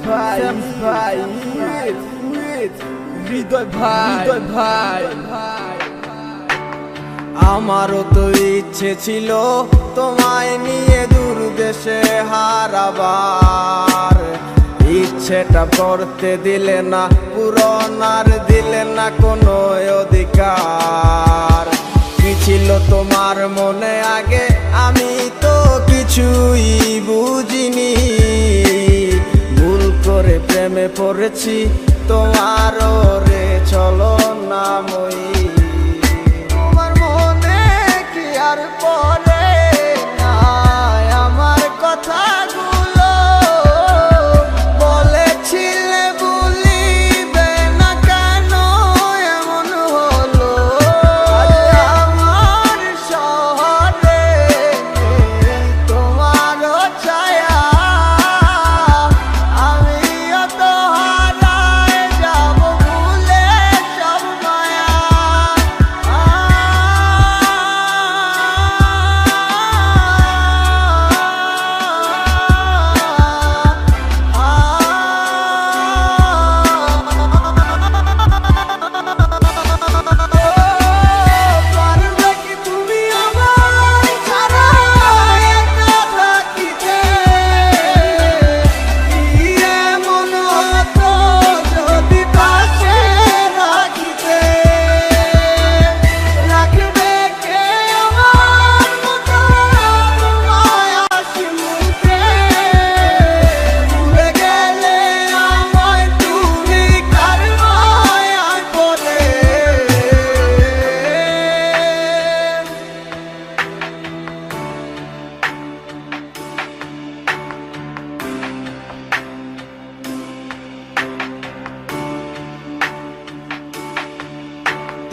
ভাই হৃদয় ভাই আমারও তো ইচ্ছে ছিল তোমায় নিয়ে দূর দেশে হারাবার, ইচ্ছেটা করতে দিলে না, পূরণ আর দিলে না কোনো অধিকার। কি ছিল তোমার মনে আগে আমি তো কিছুই বুঝিনি, ভুল করে প্রেমে পড়েছি তোমারও রে চলো না মই। তোমার মনে কি আর পড়ে না আমার কথাগুলো, বলেছিলে ভুলিবে না কেন এমন হলো। আমার শহরে তোমারও ছায়া, আমিও তো হারায় যাব ভুলে সব মায়া।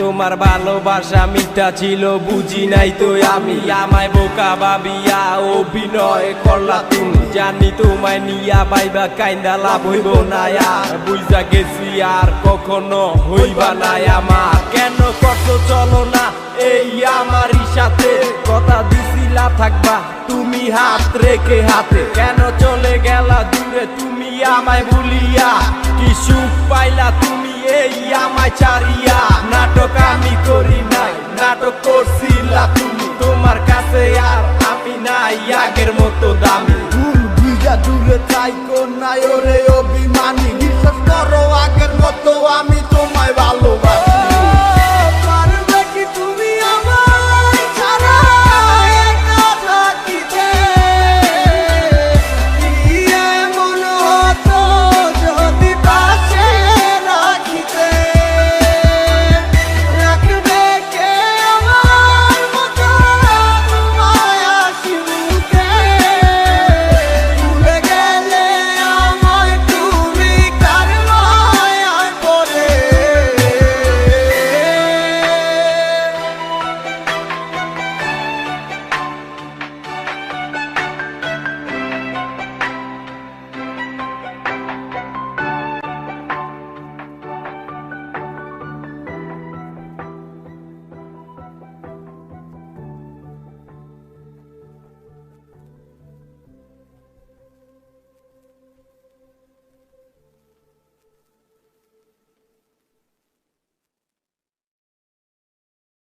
তোমার ভালোবাসা মিথ্যা ছিল বুঝি নাই তো আমি, আমায় বোকা ভাবিয়া অভিনয় করলা তুমি। জানি তোমায় নিয়া বাইবা কাইন্দা লাভ হইব না আর, বুঝা গেছি আর কখনো হইবা না আমার। কেন করছো চলো না এই আমারই সাথে, কথা দিছিলা থাকবা তুমি হাত রেখে হাতে। কেন চলে গেলা দূরে তুমি আমায় ভুলিয়া, কি সুখ পাইলা তুমি এই আমায় ছাড়িয়া। নাটক